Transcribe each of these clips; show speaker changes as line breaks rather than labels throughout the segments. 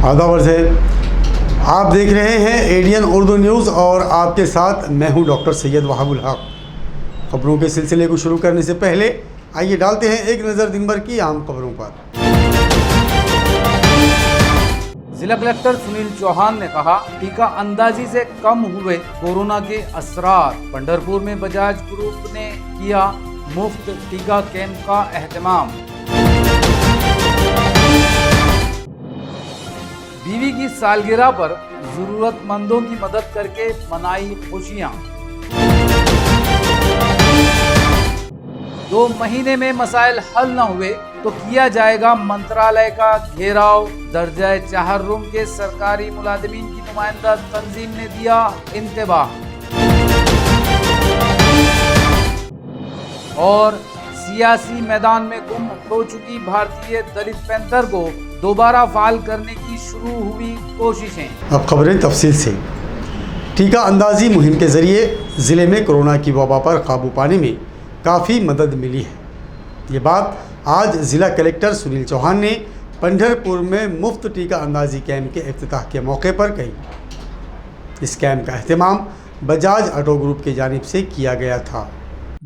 आदाब है। आप देख रहे हैं एडीएन उर्दू न्यूज़ और आपके साथ मैं हूं डॉक्टर सैयद वहाबुल हक। खबरों के सिलसिले को शुरू करने से पहले आइए डालते हैं एक नज़र दिन भर की आम खबरों पर।
जिला कलेक्टर सुनील चौहान ने कहा, टीका अंदाजी से कम हुए कोरोना के असरार। पंढरपुर में बजाज ग्रुप ने किया मुफ्त टीका कैंप का एहतमाम। बीवी की सालगिरह पर जरूरतमंदों की मदद करके मनाई खुशियां। 2 महीने में मसाइल हल न हुए तो किया जाएगा मंत्रालय का घेराव। दर्जा 4 रूम के सरकारी मुलाजिमीन की नुमाइंदा तंजीम ने दिया इंतबाह। और सियासी मैदान में गुम हो चुकी भारतीय दलित पैंथर को दोबारा फाल करने की शुरू हुई कोशिशें। अब खबरें तफसील से। टीका अंदाजी मुहिम के जरिए ज़िले में कोरोना की वबा पर काबू पाने में काफ़ी मदद मिली है। ये बात आज ज़िला कलेक्टर सुनील चौहान ने पंढरपुर में मुफ्त टीका अंदाजी कैंप के इफ्तिताह के मौके पर कही। इस कैंप का एहतमाम बजाज ऑटो ग्रुप की जानिब से किया गया था।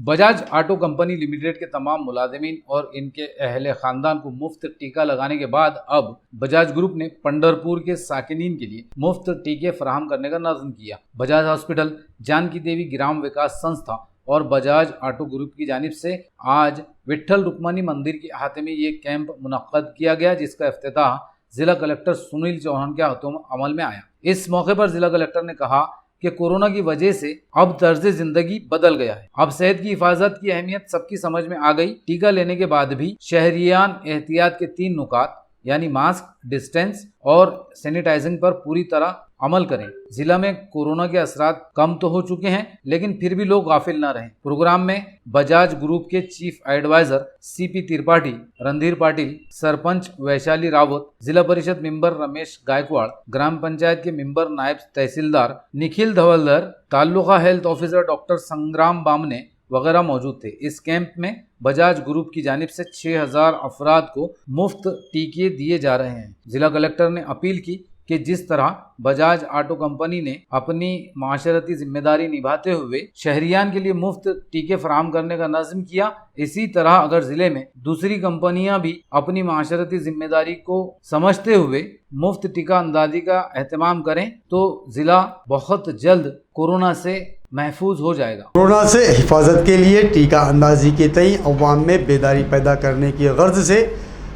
बजाज ऑटो कंपनी लिमिटेड के तमाम मुलाजिमीन और इनके अहले खानदान को मुफ्त टीका लगाने के बाद अब बजाज ग्रुप ने पंढरपुर के साकिनीन के लिए मुफ्त टीके फराहम करने का नज़्म किया। बजाज हॉस्पिटल, जानकी देवी ग्राम विकास संस्था और बजाज ऑटो ग्रुप की जानिब से आज विट्ठल रुक्मणी मंदिर के अहाते में ये कैंप मुनक्कद किया गया, जिसका इफ्तिताह जिला कलेक्टर सुनील चौहान के हाथों अमल में आया। इस मौके पर जिला कलेक्टर ने कहा कि कोरोना की वजह से अब तर्ज जिंदगी बदल गया है। अब सेहत की हिफाजत की अहमियत सबकी समझ में आ गई। टीका लेने के बाद भी शहरियान एहतियात के 3 नुकात यानी मास्क, डिस्टेंस और सैनिटाइजिंग पर पूरी तरह अमल करें। जिला में कोरोना के असरात कम तो हो चुके हैं, लेकिन फिर भी लोग गाफिल न रहें। प्रोग्राम में बजाज ग्रुप के chief adviser CP Tripathi, Randhir Patil, sarpanch Vaishali Rawat, Zilla Parishad member Ramesh Gaikwad, gram panchayat के member naib tehsildar Nikhil Dhawaldhar, taluka health officer doctor Sangram Bamne वगैरह मौजूद थे। इस कैंप में बजाज ग्रुप की जानिब से 6000 अफराद को मुफ्त टीके दिए जा रहे हैं। जिला कलेक्टर ने अपील की कि जिस तरह बजाज ऑटो कंपनी ने अपनी माशरती जिम्मेदारी निभाते हुए शहरियान के लिए मुफ्त टीके फराहम करने का नज़्म किया, इसी तरह अगर जिले में दूसरी कंपनियां भी अपनी माशरती जिम्मेदारी को समझते हुए मुफ्त टीका अंदाजी का एहतमाम करें तो जिला बहुत जल्द कोरोना से महफूज हो जाएगा।
कोरोना से हिफाजत के लिए टीका अंदाजी के तई अवाम में बेदारी पैदा करने की गर्ज से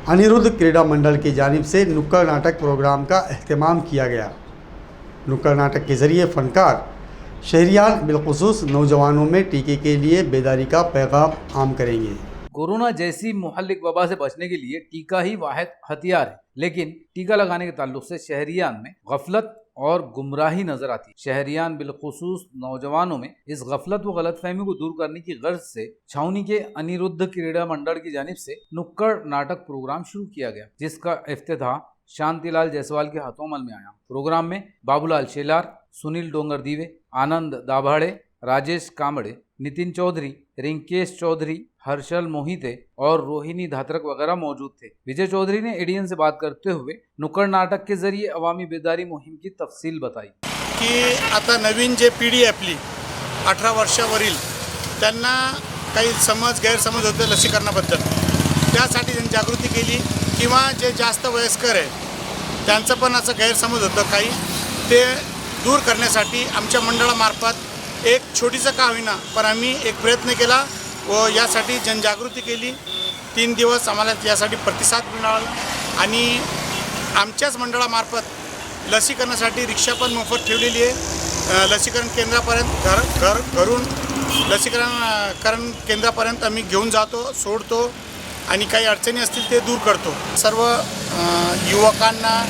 अनिरुद्ध क्रीड़ा मंडल की जानिब से नुक्कड़ नाटक प्रोग्राम का एहतमाम किया गया। नुक्कड़ नाटक के ज़रिए फ़नकार शहरियान बिलखुसूस नौजवानों में टीके के लिए बेदारी का पैगाम आम करेंगे।
कोरोना जैसी मुहल्लिक वबा से बचने के लिए टीका ही वाहिद हथियार है, लेकिन टीका लगाने के ताल्लुक से शहरियान में गफलत और गुमराही नजर आती। शहरियान बिलखुसूस नौजवानों में इस गफलत व गलतफहमी को दूर करने की गर्ज से छावनी के अनिरुद्ध क्रीड़ा मंडल की जानिब से नुक्कड़ नाटक प्रोग्राम शुरू किया गया, जिसका इफ्तिताह शांतिलाल जायसवाल के हाथों अमल में आया। प्रोग्राम में बाबूलाल शेलार, सुनील डोंगर दीवे, आनंद दाभाड़े, राजेश कामड़े, नितिन चौधरी, रिंकेश चौधरी, हर्षल मोहिते और रोहिणी धात्रक वगैरह मौजूद थे। विजय चौधरी ने एडीएन से बात करते हुए नुक्कड़ नाटक के जरिए अवामी बेदारी मुहिम की तफसील बताई
की आता नवीन जे पिढी आपली 18 वर्षावरील त्यांना काही गैरसमज होते लसीकरणाबद्दल, त्यासाठी जनजागृती केली किंवा जे जास्त वयस्कर आहे त्यांचं पण असं गैरसमज होतं काही, ते दूर करण्यासाठी आमच्या मंडळामार्फत एक छोटीचं का होईना पण आम्ही एक प्रयत्न केला व यासाठी जनजागृती केली। 3 दिवस आम्हाला यासाठी प्रतिसाद मिळाला आणि आमच्याच मंडळामार्फत लसीकरणासाठी रिक्षा पण मोफत ठेवलेली आहे। लसीकरण केंद्रापर्यंत घरून लसीकरण केंद्रापर्यंत आम्ही घेऊन जातो, सोडतो आणि काही अडचणी असतील ते दूर करतो। सर्व युवकांना,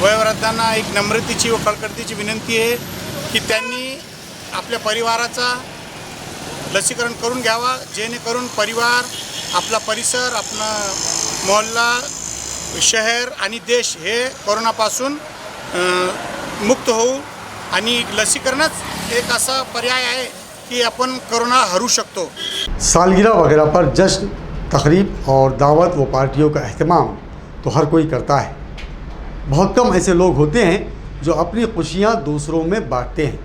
वयोवृद्धांना एक नम्रतेची व कळकळीची विनंती आहे की त्यांनी आपल्या परिवाराचा लसीकरण करून घ्यावा, जेणेकरून परिवार, आपला परिसर, आपला मोहल्ला, शहर आणि देश हे कोरोनापासून मुक्त होऊ आणि लसीकरणच एक असा पर्याय आहे की अपन कोरोना हरू सकतो।
सालगिरह वगैरह पर जश्न, तकरीब और दावत व पार्टियों का अहतमाम तो हर कोई करता है, बहुत कम ऐसे लोग होते हैं जो अपनी खुशियाँ दूसरों में बांटते हैं।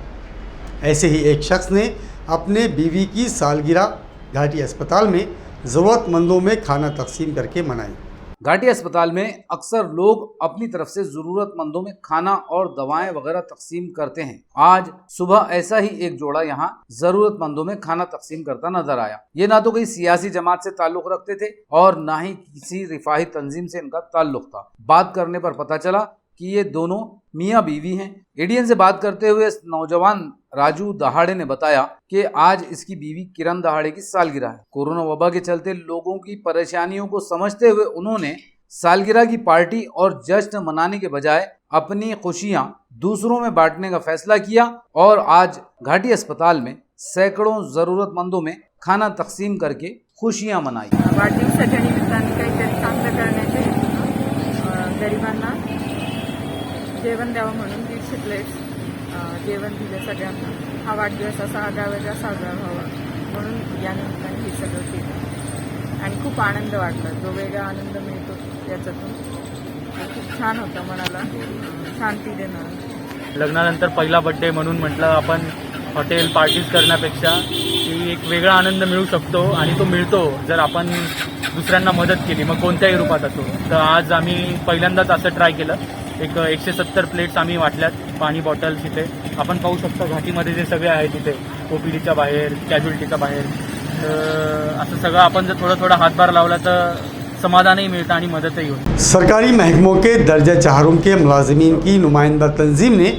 ऐसे ही एक शख्स ने अपने बीवी की सालगिरह घाटी अस्पताल में ज़रूरतमंदों में खाना तकसीम करके मनाई।
घाटी अस्पताल में अक्सर लोग अपनी तरफ से जरूरतमंदों में खाना और दवाएं वगैरह तकसीम करते हैं। आज सुबह ऐसा ही एक जोड़ा यहां जरूरतमंदों में खाना तकसीम करता नजर आया। ये ना तो कोई सियासी जमात से ताल्लुक रखते थे और ना ही किसी रिफाही तंजीम से इनका ताल्लुक था। बात करने पर पता चला कि ये दोनों मियाँ बीवी हैं। एडीएन से बात करते हुए नौजवान राजू दहाड़े ने बताया कि आज इसकी बीवी किरण दहाड़े की सालगिरह है। कोरोना वबा के चलते लोगों की परेशानियों को समझते हुए उन्होंने सालगिरह की पार्टी और जश्न मनाने के बजाय अपनी खुशियां दूसरों में बांटने का फैसला किया और आज घाटी अस्पताल में सैकड़ों जरूरतमंदों में खाना तकसीम करके खुशियां मनाई।
वाढदिवसाच्या निमित्ताने काहीतरी चांगलं करण्याचे गरिबांना जेवण द्यावं म्हणून 150 प्लेट्स जेवण दिले सगळ्यांना। हा वाढदिवस असा आगळावेगळा साजरा व्हावा म्हणून या निमित्ताने हे सगळं केलं आणि खूप आनंद वाटला। जो वेगळा आनंद मिळतो त्याच्यातून खूप छान होतं, मनाला शांती देणारं।
लग्नानंतर पहिला बर्थडे म्हणून म्हटलं आपण हॉटेल पार्टीज करण्यापेक्षा की एक वेगळा आनंद मिळू शकतो आणि तो मिळतो जर आपण दुसऱ्यांना मदत केली, मग कोणत्याही रूपात असो। तर आज आम्ही पहिल्यांदाच असं ट्राय केलं। एक 170 प्लेट्स आम्ही वाटल्यात, पाणी बॉटल्स इथे आपण पाहू शकता। घाटीमध्ये जे सगळे आहेत तिथे ओपीडीच्या बाहेर, कॅज्युअल्टीच्या बाहेर, असं सगळं आपण जर थोडा हातभार लावला तर समाधानही मिळतं आणि मदतही होती।
सरकारी महकमों के दर्जा चाहरुम के मुलाजिमीन की नुमाइंदा तंजीम ने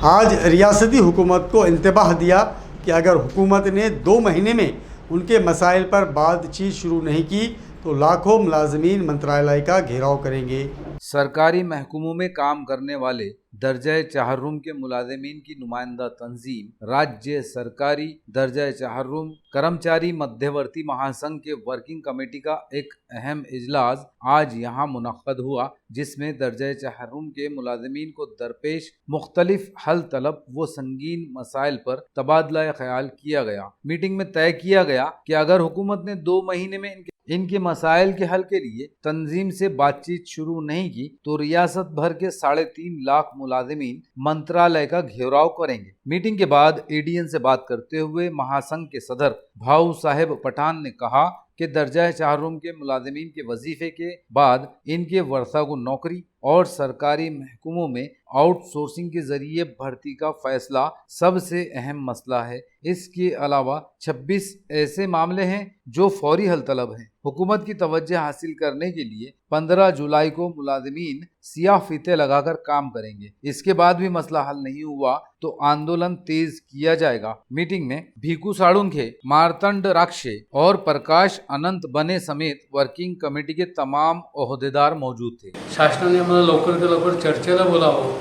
आज रियासती हुकूमत को इंतबाह दिया कि अगर हुकूमत ने 2 महीने में उनके मसाइल पर बातचीत शुरू नहीं की तो लाखों मुलाजिमीन मंत्रालय का घेराव करेंगे।
सरकारी महकमों में काम करने वाले दर्जा चाहरुम के मुलाजिमीन की नुमाइंदा तंजीम राज्य सरकारी दर्जा चाहरुम कर्मचारी मध्यवर्ती महासंघ के वर्किंग कमेटी का एक अहम इजलास आज यहाँ मुनक्कद हुआ, जिसमें दर्जा चाहरुम के मुलाजिमीन को दरपेश मुख्तलिफ हल तलब व संगीन मसाइल पर तबादला ख्याल किया गया। मीटिंग में तय किया गया कि अगर हुकूमत ने 2 महीने में इनके मसाइल के हल के लिए तंजीम से बातचीत शुरू नहीं की तो रियासत भर के 3.5 लाख मुलाजिमीन मंत्रालय का घेराव करेंगे। मीटिंग के बाद एडीएन से बात करते हुए महासंघ के सदर भाऊ साहेब पठान ने कहा कि दर्जा चाहरुम के मुलाजिमीन के वजीफे के बाद इनके वर्षा को नौकरी और सरकारी महकमों में आउटसोर्सिंग के जरिए भर्ती का फैसला सबसे अहम मसला है। इसके अलावा 26 ऐसे मामले हैं जो फौरी हल तलब हैं। हुकूमत की तवज्जो हासिल करने के लिए 15 जुलाई को मुलाजिमीन सियाह फीते लगाकर काम करेंगे। इसके बाद भी मसला हल नहीं हुआ तो आंदोलन तेज किया जाएगा। मीटिंग में भीकू साळुंखे, मार्तंड राक्षे और प्रकाश अनंत बने समेत वर्किंग कमेटी के तमाम ओहदेदार मौजूद थे।
शासनाने मला लवकर लवकर चर्चेला बोलावं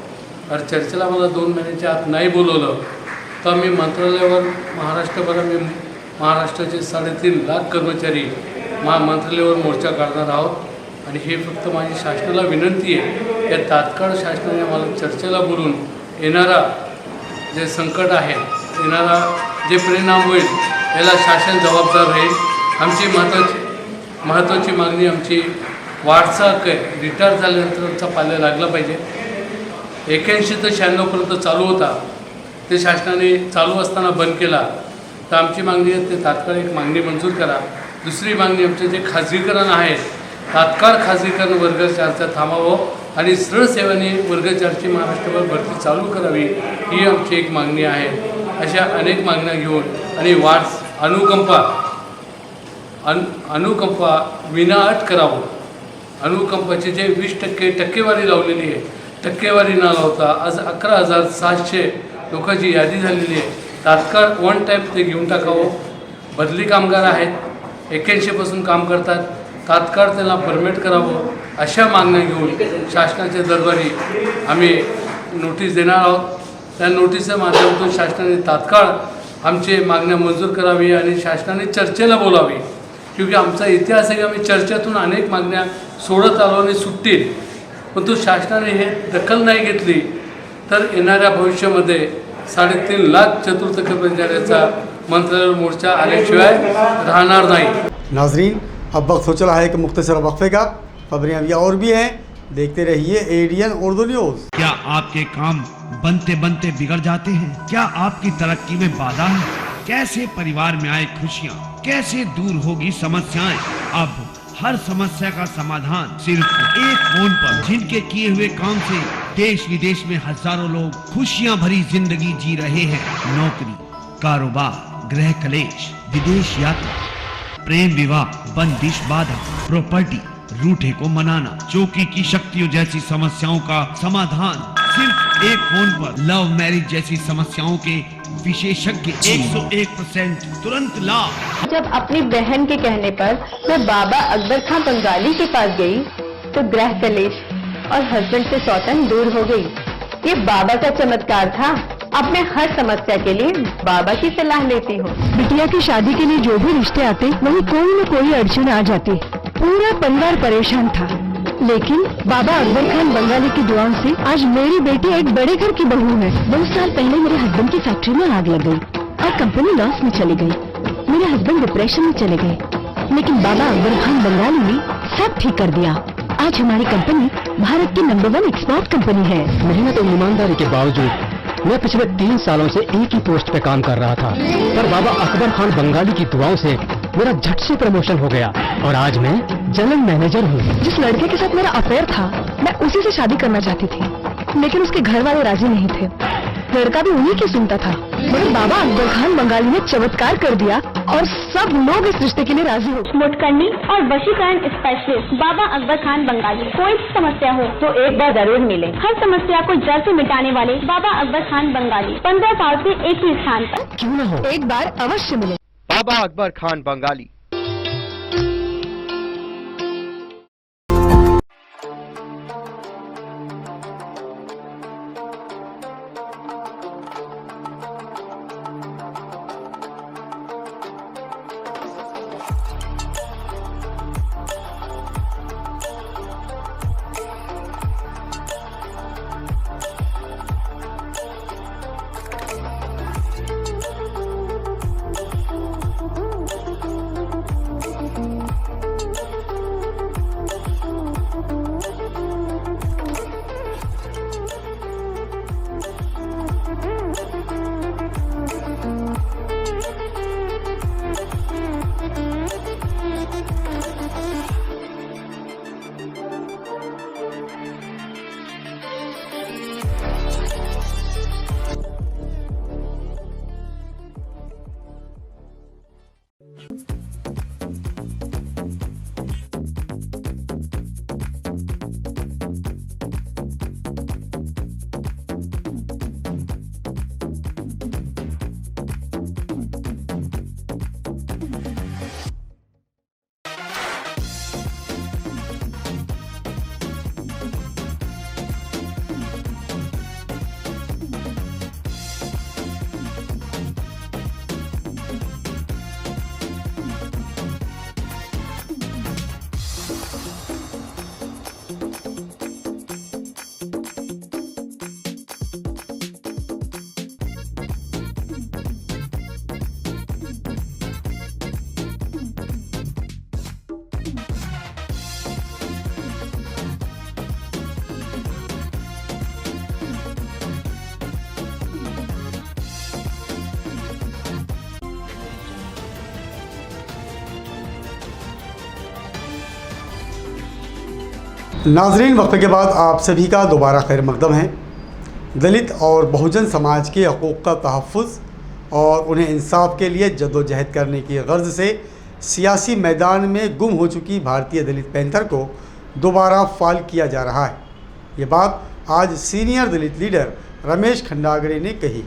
और चर्चेला मला 2 महिन्याच्या आत नाही बोलवलं तर मी मंत्रालयावर महाराष्ट्रभर मी महाराष्ट्राचे 3.5 लाख कर्मचारी मंत्रालयावर मोर्चा काढणार आहोत आणि हे फक्त माझी शासनाला विनंती आहे या तात्काळ शासनाने मला चर्चेला बोलून येणारा जे संकट आहे, येणारा जे परिणाम होईल याला शासन जबाबदार राहील। आमची महत्त्वाची मागणी आमची वारसा रिटायर झाल्यानंतरचा पाल्या लागला पाहिजे। 81 ते 96पर्यंत चालू होता, ते शासनाने चालू असताना बंद केला। तर आमची मागणी आहे ते तात्काळ एक मागणी मंजूर करा। दुसरी मागणी आमचे जे खाजगीकरण आहे तात्काळ खाजगीकरण वर्ग 4चा थांबावं आणि सरळ सेवेने वर्ग 4ची महाराष्ट्रभर भरती चालू करावी ही आमची एक मागणी आहे। अशा अनेक मागण्या घेऊन आणि अनुकंपा विनाअट करावं। अनुकंपाची जे 20% टक्केवारी लावलेली आहे, टक्केवारी न लावता आज 11,700 लोकांची यादी झालेली आहे। तात्काळ 1 टाईम ते घेऊन टाकावं। बदली कामगार आहेत, 81 पासून काम करतात, तात्काळ त्यांना परमिट करावं। अशा मागण्या घेऊन शासनाच्या दरबारी आम्ही नोटीस देणार आहोत। त्या नोटीसच्या माध्यमातून शासनाने तात्काळ आमचे मागण्या मंजूर करावी आणि शासनाने चर्चेला बोलावी, क्योंकि आमचा इतिहास आहे की आम्ही चर्चेतून अनेक मागण्या सोडत आलो आणि सुटतील, परंतु शासनाने हे दखल नाही घेतली तर येणाऱ्या भविष्यामध्ये 3.5 लाख चतुर्थ कर्मचाऱ्याचा मंत्रालय मोर्चा आल्याशिवाय राहणार नाही।
नाजरीन, अब वक्त हो चला है कि मुख्तसर वक्फे का। खबरें अभी और भी हैं, देखते रहिए एडीएन उर्दू न्यूज।
क्या आपके काम बनते बनते बिगड़ जाते हैं? क्या आपकी तरक्की में बाधा है? कैसे परिवार में आए खुशियाँ? कैसे दूर होगी समस्याएं? अब हर समस्या का समाधान सिर्फ एक फोन पर। जिनके किए हुए काम से देश विदेश में हजारों लोग खुशियाँ भरी जिंदगी जी रहे हैं। नौकरी, कारोबार, गृह कलेश, विदेश यात्रा, प्रेम विवाह, बंदिश बाधा, प्रॉपर्टी, रूठे को मनाना, चौकी की शक्तियों जैसी समस्याओं का समाधान सिर्फ एक फोन पर। लव मैरिज जैसी समस्याओं के विशेषज्ञ 101% तुरंत लाभ।
जब अपनी बहन के कहने पर मैं बाबा अकबर खान बंगाली के पास गई तो गृह कलेश और हस्बैंड से सौतन दूर हो गई। ये बाबा का चमत्कार था। अब मैं हर समस्या के लिए बाबा की सलाह लेती हूँ। बिटिया की शादी के लिए जो भी रिश्ते आते वही कोई न कोई अड़चन आ जाती। पूरा परिवार परेशान था, लेकिन बाबा अकबर खान बंगाली की दुआओं से आज मेरी बेटी एक बड़े घर की बहू है। 2 साल पहले मेरे हस्बैंड की फैक्ट्री में आग लग गई और कंपनी लॉस में चली गई। मेरे हस्बैंड डिप्रेशन में चले गए, लेकिन बाबा अकबर खान बंगाली ने सब ठीक कर दिया। आज हमारी कंपनी भारत की नंबर 1 एक्सपोर्ट कंपनी है।
मेहनत और ईमानदारी के बावजूद मैं पिछले 3 सालों से एक ही पोस्ट पे काम कर रहा था, पर बाबा अकबर खान बंगाली की दुआओं से मेरा झट से प्रमोशन हो गया और आज मैं जनरल मैनेजर हूँ।
जिस लड़के के साथ मेरा अफेयर था मैं उसी से शादी करना चाहती थी, लेकिन उसके घर वाले राजी नहीं थे। लड़का भी उन्हीं की सुनता था, मगर बाबा अकबर खान बंगाली ने चमत्कार कर दिया और सब लोग इस रिश्ते के लिए राजी हो।
मुटकरनी और वशीकरण स्पेशलिस्ट बाबा अकबर खान बंगाली। कोई समस्या हो
तो एक बार जरूर मिले।
हर समस्या को जड़ से मिटाने वाले बाबा अकबर खान बंगाली 15 साल से एक ही स्थान पर।
क्यों न हो,
एक बार अवश्य मिले।
बाबा अकबर खान बंगाली।
नाजरीन, वक्फे के बाद आप सभी का दोबारा खैर मकदम है। दलित और बहुजन समाज के हकूक़ का तहफ़्फ़ुज़ और उन्हें इंसाफ के लिए जद्दोजहद करने की गर्ज से सियासी मैदान में गुम हो चुकी भारतीय दलित पैंथर को दोबारा फ़ाल किया जा रहा है। ये बात आज सीनियर दलित लीडर रमेश खंडागड़े ने कही।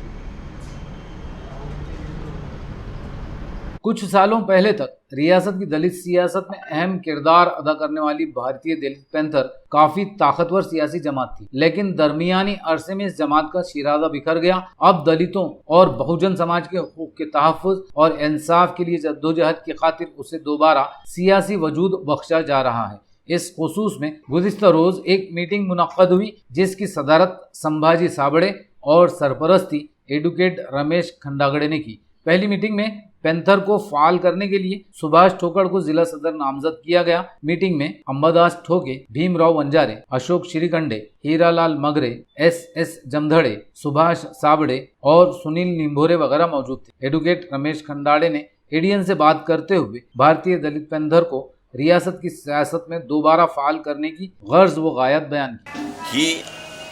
कुछ सालों पहले तक रियासत की दलित सियासत में अहम किरदार अदा करने वाली भारतीय दलित पैंथर काफी ताकतवर सियासी जमात थी, लेकिन दरमियानी अरसे में इस जमात का शिराजा बिखर गया। अब दलितों और बहुजन समाज के हकूक़ के तहफ़्फ़ुज़ और इंसाफ के लिए जद्दोजहद की खातिर उसे दोबारा सियासी वजूद बख्शा जा रहा है। इस खुसूस में गुज़िश्ता रोज एक मीटिंग मुनक्कद हुई, जिसकी सदारत संभाजी साबड़े और सरपरस्ती एडवोकेट रमेश खंडागड़े ने की। पहली मीटिंग में पैंथर को फाल करने के लिए सुभाष ठोकड़ को जिला सदर नामजद किया गया। मीटिंग में अंबादास ठोके, भीमराव वंजारे, अशोक श्रीकंडे, हीरालाल मगरे, एस जमधड़े, सुभाष साबड़े और सुनील निंभोरे वगैरह मौजूद थे। एडवोकेट रमेश खंडाड़े ने एडीएन से बात करते हुए भारतीय दलित पैंथर को रियासत की सियासत में दोबारा फाल करने की गर्ज व गायत बयान की।
ही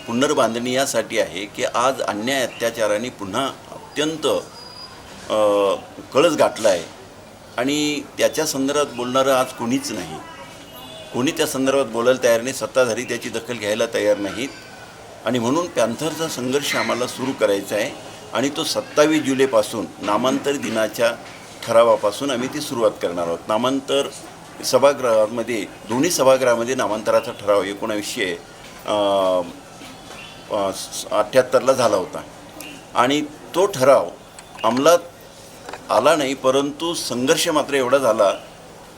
पुनर्बांधणी यासाठी आहे की आज अन्याय अत्याचाराने पुन्हा अत्यंत कळस गाठला आहे आणि त्याच्या संदर्भात बोलणारं आज कोणीच नाही। कोणी त्या संदर्भात बोलायला तयार नाही, सत्ताधारी त्याची दखल घ्यायला तयार नाहीत आणि म्हणून पॅन्थरचा संघर्ष आम्हाला सुरू करायचा आहे आणि तो 27 जुलैपासून नामांतर दिनाच्या ठरावापासून आम्ही ती सुरुवात करणार आहोत। नामांतर सभागृहामध्ये दोन्ही सभागृहामध्ये नामांतराचा ठराव 1978ला झाला होता आणि तो ठराव अंमलात आला नाही, परंतु संघर्ष मात्र एवढा झाला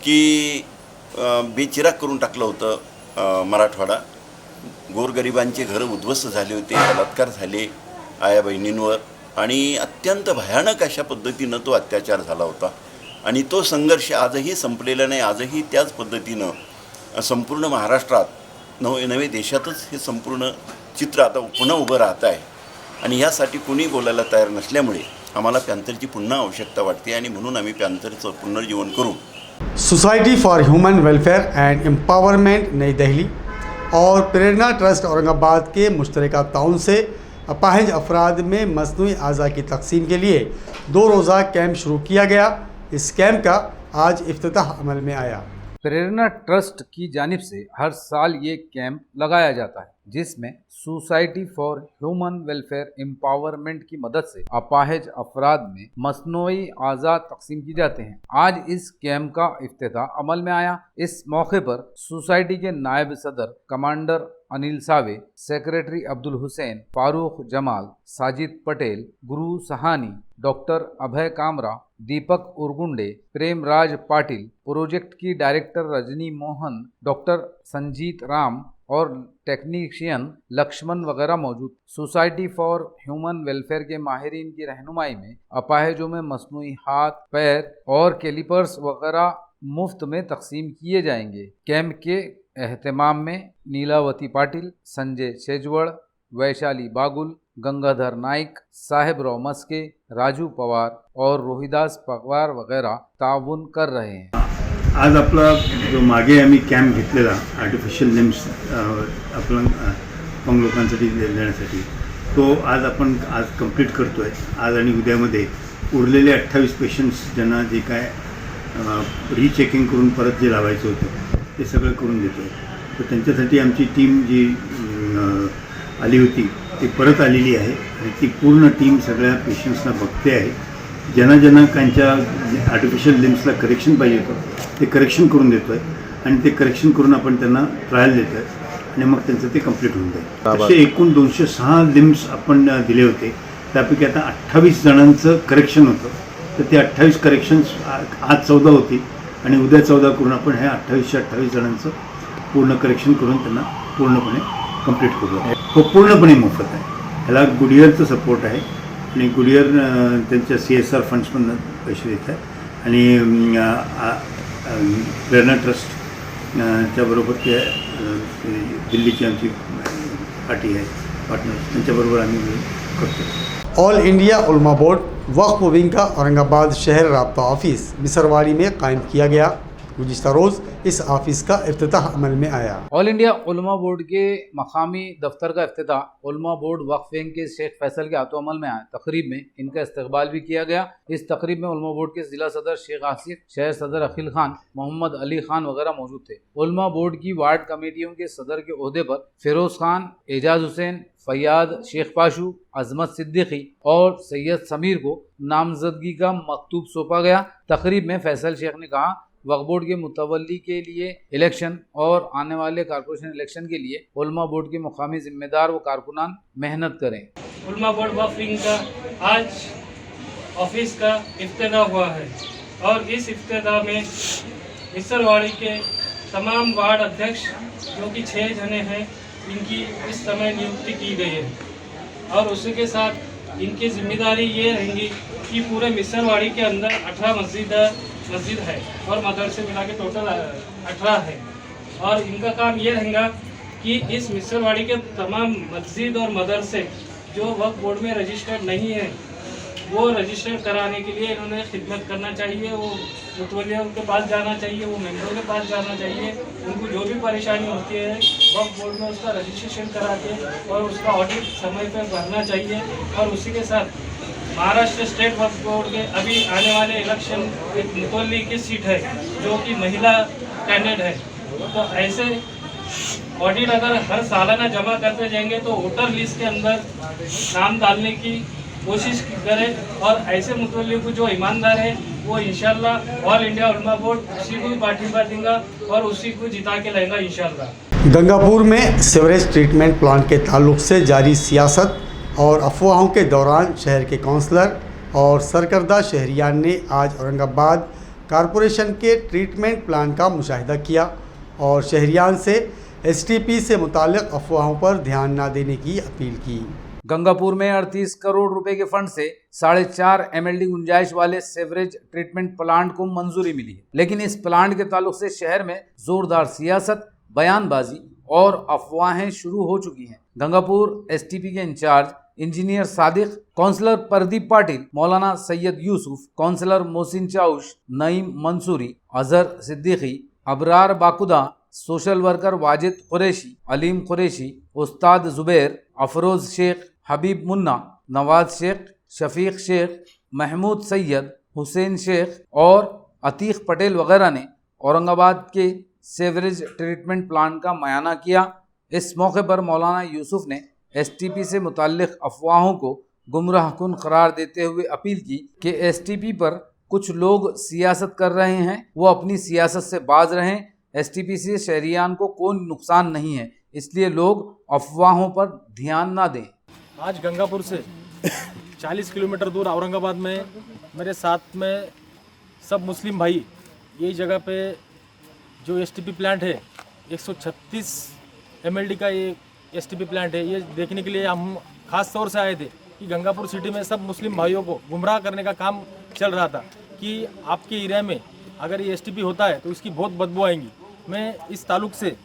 की बेचिराग करून टाकलं होतं मराठवाडा। गोरगरिबांचे घरं उद्ध्वस्त झाले होते, बलात्कार झाले आया बहिणींवर आणि अत्यंत भयानक अशा पद्धतीनं तो अत्याचार झाला होता आणि तो संघर्ष आजही संपलेला नाही। आजही त्याच पद्धतीनं संपूर्ण महाराष्ट्रात नवे देशातच हे संपूर्ण चित्र आता पुन्हा उभं राहत आहे आणि यासाठी कुणी बोलायला तयार नसल्यामुळे आम्हाला पॅन्थरची पुन्हा आवश्यकता वाटते आणि म्हणून आम्ही पॅन्थरचं पुनर्जीवन करू।
Society for human welfare and empowerment नई दिल्ली और प्रेरणा ट्रस्ट औरंगाबाद के मुश्तरका ताउन से अपाहिज अफराद में मसनूई अज़ा की तकसीम के लिए 2 रोज़ा कैंप शुरू किया गया। इस कैंप का आज इफ्तिताह अमल में आया।
प्रेरणा ट्रस्ट की जानिब से हर साल ये कैंप लगाया जाता है जिसमें society for human welfare empowerment की मदद से अपाहिज अफराद में मसनूई आज़ा तकसीम की जाते हैं। आज इस कैंप का इफ्तिताह अमल में आया। इस मौके पर सोसाइटी के नायब सदर कमांडर अनिल सावे, सेक्रेटरी अब्दुल हुसैन, फारूक जमाल, साजिद पटेल, गुरु सहानी, डॉक्टर अभय कामरा, दीपक उर्गुंडे, प्रेम राज पाटिल, प्रोजेक्ट की डायरेक्टर रजनी मोहन, डॉक्टर संजीत राम और टेक्नीशियन लक्ष्मण वगैरह मौजूद। सोसाइटी फॉर ह्यूमन वेलफेयर के माहिरीन की रहनुमाई में अपाहिजों में मसनूई हाथ, पैर और कैलिपर्स वगैरह मुफ्त में तकसीम किए जाएंगे। कैंप के एहतमाम में नीलावती पाटिल, संजय शेजवड़, वैशाली बागुल, गंगाधर नाइक, साहेबराव मस्के, राजू पवार और रोहिदास पवार वगैरह ताउन कर रहे हैं।
आज आपला जो मागे आम्ही कॅम्प घेतलेला आर्टिफिशियल लिम्स आपलं अपंग लोकांसाठी देण्यासाठी, तो आज आपण कंप्लीट करतो आहे। आज आणि उद्यामध्ये उरलेले 28 पेशंट्स ज्यांना जे काय रीचेकिंग करून परत जे लावायचं होतं ते सगळं करून देतो आहे। तर त्यांच्यासाठी आमची टीम जी आली होती ती परत आलेली आहे आणि ती पूर्ण टीम सगळ्या पेशंट्सना बघते आहे। ज्यांना त्यांच्या आर्टिफिशियल लिम्सला करेक्शन पाहिजे होतं ते करेक्शन करून देतो आहे आणि ते करेक्शन करून आपण त्यांना ट्रायल देतो आहे आणि मग त्यांचं ते कंप्लीट होऊन जाईल। असे एकूण 206 लिम्स आपण दिले होते, त्यापैकी आता 28 जणांचं करेक्शन होतं। तर ते 28 करेक्शन्स आज 14 होती आणि उद्या 14 करून आपण ह्या 28 जणांचं पूर्ण करेक्शन करून त्यांना पूर्णपणे कंप्लीट करू। तो पूर्णपणे मोफत आहे। ह्याला गुडियरचं सपोर्ट आहे आणि गुडियर त्यांच्या CSR फंड्समधून पैसे देत आहे आणि प्रेरणा ट्रस्ट च्याबरोबर ते दिल्लीची आमची पार्टी आहे पार्टनर, त्यांच्याबरोबर आम्ही करतो।
ऑल इंडिया उलमा बोर्ड वक्फ विंग का औरंगाबाद शहर राब्ता ऑफिस मिसरवाड़ी में कायम किया गया। गुज़िश्ता रोज़ इस ऑफिस का इफ्तिताह अमल में आया।
ऑल इंडिया उलमा बोर्ड के मकामी दफ्तर का इफ्तिताह उलमा बोर्ड वक्फ विंग के शेख फैसल के हाथों अमल में आया। तकरीब में इनका इस्तकबाल भी किया गया। इस तकरीब में उलमा बोर्ड के जिला सदर शेख आसिफ, शहर सदर अखिल खान, मोहम्मद अली खान वगैरह मौजूद थे। उलमा बोर्ड की वार्ड कमेटियों के सदर के ओहदे पर फिरोज खान, एजाज हुसैन, फैयाद शेख पाशू, अजमत सिद्दीकी और सैयद समीर को नामजदगी का मकतूब सौंपा गया। तकरीब में फैसल शेख ने कहा वक्फ बोर्ड के मुतवल्ली के लिए इलेक्शन और आने वाले कारपोरेशन इलेक्शन के लिए उलमा बोर्ड के मुकामी जिम्मेदार व कारकुनान मेहनत करें।
उलमा बोर्ड वक्फ विंग का आज ऑफिस का इफ्तिताह हुआ है और इस इफ्तिताह में मिसरवाड़ी के तमाम वार्ड अध्यक्ष जो कि 6 जने हैं, इनकी इस समय नियुक्ति की गई है और उसी के साथ इनकी जिम्मेदारी ये रहेंगी कि पूरे मिसरवाड़ी के अंदर 18 मस्जिद है और मदरसे मिला के टोटल 18 है। और इनका काम ये रहेगा कि इस मिसरवाड़ी के तमाम मस्जिद और मदरसे जो वक्फ बोर्ड में रजिस्टर्ड नहीं है वो रजिस्टर कराने के लिए इन्होंने खिदमत करना चाहिए। वो मुतवल्लियों के पास जाना चाहिए, वो मेंबरों के पास जाना चाहिए। उनको जो भी परेशानी होती है वक्फ बोर्ड में उसका रजिस्ट्रेशन करा के और उसका ऑडिट समय पर भरना चाहिए। और उसी के साथ महाराष्ट्र स्टेट वक्फ बोर्ड के अभी आने वाले इलेक्शन एक मुतवल्ली की सीट है जो कि महिला कैंडिडेट है, तो ऐसे ऑडिट अगर हर सालाना जमा करते जाएंगे तो वोटर लिस्ट के अंदर नाम डालने की कोशिश करें। और ऐसे मुतवल्ली को जो ईमानदार है वो इंशाल्लाह ऑल इंडिया उलमा बोर्ड उसी को पार्टिसिपेट देगा और उसी को जिता के लाएगा इंशाल्लाह।
गंगापुर में सीवरेज ट्रीटमेंट प्लांट के ताल्लुक से जारी सियासत और अफवाहों के दौरान शहर के काउंसलर और सरकर्दा शहरियान ने आज औरंगाबाद कारपोरेशन के ट्रीटमेंट प्लांट का मुशाहिदा किया और शहरियान से एसटीपी से मुताल्लिक अफवाहों पर ध्यान न देने की अपील की।
गंगापुर में 38 करोड़ रुपए के फंड से 4.5 MLD गुंजाइश वाले सेवरेज ट्रीटमेंट प्लांट को मंजूरी मिली है, लेकिन इस प्लांट के ताल्लुक से शहर में जोरदार सियासत, बयानबाजी और अफवाहें शुरू हो चुकी हैं। गंगापुर एसटीपी के incharge engineer Sadiq, councillor Pradeep Patil, Maulana Syed Yusuf, councillor Mohsin Chaush, Naeem Mansuri, Azhar Siddiqui, Abrar Bakuda, social worker Wajid Qureshi, Aleem Qureshi, Ustad Zubair, Afroz Sheikh, हबीब मुन्ना, नवाज शेख, शफीक शेख, महमूद सैयद, हुसैन शेख और अतीक पटेल वगैरह ने औरंगाबाद के सेवरेज ट्रीटमेंट प्लांट का मुआयना किया। इस मौके पर मौलाना यूसुफ ने एसटीपी से मुताल्लिक अफवाहों को गुमराहकुन करार देते हुए अपील की कि एसटीपी पर कुछ लोग सियासत कर रहे हैं, वो अपनी सियासत से बाज रहें। एसटीपी से शहरियान को कोई नुकसान नहीं है, इसलिए लोग अफवाहों पर ध्यान ना दें।
आज गंगापुर से 40 किलोमीटर दूर औरंगाबाद में मेरे साथ में सब मुस्लिम भाई यही जगह पे जो एसटीपी प्लांट है 136 MLD का ये एसटीपी प्लांट है, ये देखने के लिए हम खास तौर से आए थे कि गंगापुर सिटी में सब मुस्लिम भाइयों को गुमराह करने का काम चल रहा था कि आपके एरिया में अगर ये एसटीपी होता है तो इसकी बहुत बदबू आएंगी। मैं इस ताल्लुक से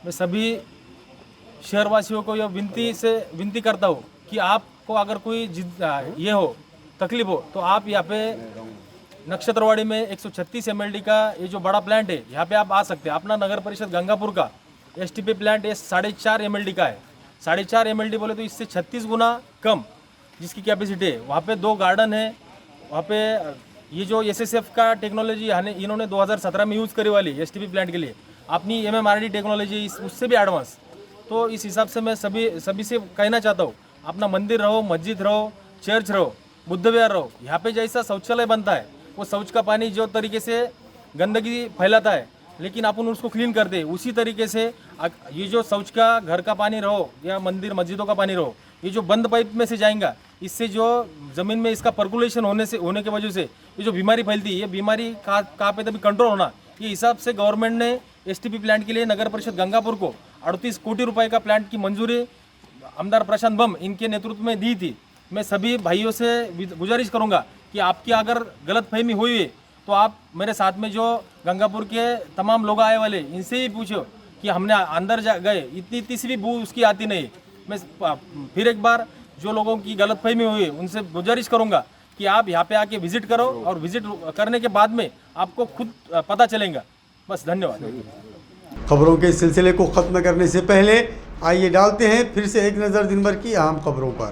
मैं सभी शहरवासियों को यह विनती करता हूँ कि आपको अगर कोई ये हो तकलीफ हो तो आप यहाँ पे नक्षत्रवाड़ी में 136 MLD का ये जो बड़ा प्लांट है यहाँ पे आप आ सकते हैं। अपना नगर परिषद गंगापुर का एसटीपी प्लांट ये 4.5 MLD का है। 4.5 MLD बोले तो इससे 36 गुना कम जिसकी कैपेसिटी है। वहाँ पे 2 गार्डन है। वहाँ पे ये जो SSF का टेक्नोलॉजी इन्होंने 2017 में यूज़ करी वाली एसटीपी प्लांट के लिए अपनी MMRD टेक्नोलॉजी उससे भी एडवांस। तो इस हिसाब से मैं सभी से कहना चाहता हूँ, अपना मंदिर रहो, मस्जिद रहो, चर्च रहो, बुद्ध विहार रहो, यहाँ पे जैसा शौचालय बनता है वो शौच का पानी जो तरीके से गंदगी फैलाता है लेकिन अपन उसको क्लीन करते हैं, उसी तरीके से ये जो शौच का घर का पानी रहो या मंदिर मस्जिदों का पानी रहो, ये जो बंद पाइप में से जाएगा इससे जो ज़मीन में इसका पर्कुलेशन होने के वजह से ये जो बीमारी फैलती है, ये बीमारी कहाँ पे तभी कंट्रोल होना, ये हिसाब से गवर्नमेंट ने एसटीपी प्लांट के लिए नगर परिषद गंगापुर को 38 कोटी रुपए का प्लांट की मंजूरी आमदार प्रशांत बम इनके नेतृत्व में दी थी। मैं सभी भाइयों से गुजारिश करूंगा कि आपकी अगर गलतफहमी हुई है तो आप मेरे साथ में जो गंगापुर के तमाम लोग आए वाले इनसे ही पूछो कि हमने अंदर गए इतनी सी भी बू उसकी आती नहीं। मैं फिर एक बार जो लोगों की गलतफहमी हुई है उनसे गुजारिश करूंगा कि आप यहाँ पे आके विजिट करो और विजिट करने के बाद में आपको खुद पता चलेगा। बस, धन्यवाद।
खबरों के सिलसिले को ख़त्म करने से पहले आइए डालते हैं फिर से एक नज़र दिन भर की अहम खबरों पर।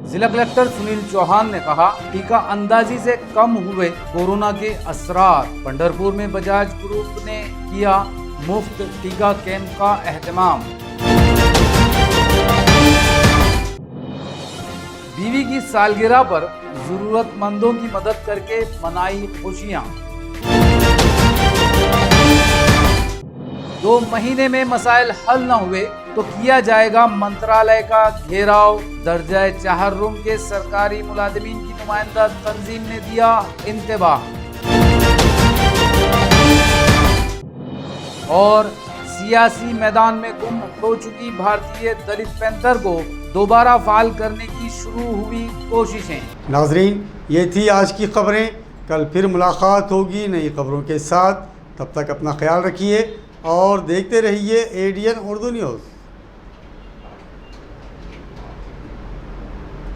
जिला कलेक्टर सुनील चौहान ने कहा, टीका अंदाजी से कम हुए कोरोना के असरार। पंढरपुर में बजाज ग्रुप ने किया मुफ्त टीका कैंप का एहतमाम। बीवी की सालगिरह पर जरूरतमंदों की मदद करके मनाई खुशियां। 2 महीने में मसाइल हल न हुए तो किया जाएगा मंत्रालय का घेराव। दर्जाए 4 रूम के सरकारी मुलाजिमीन की नुमाइंदा तंजीम ने दिया इंतबाह। और सियासी मैदान में गुम हो चुकी भारतीय दलित पैंथर को दोबारा फाल करने की शुरू हुई कोशिशें।
नाजरीन, ये थी आज की खबरें। कल फिर मुलाकात होगी नई खबरों के साथ। तब तक अपना ख्याल रखिए और देखते रहिए ADN उर्दू न्यूज़।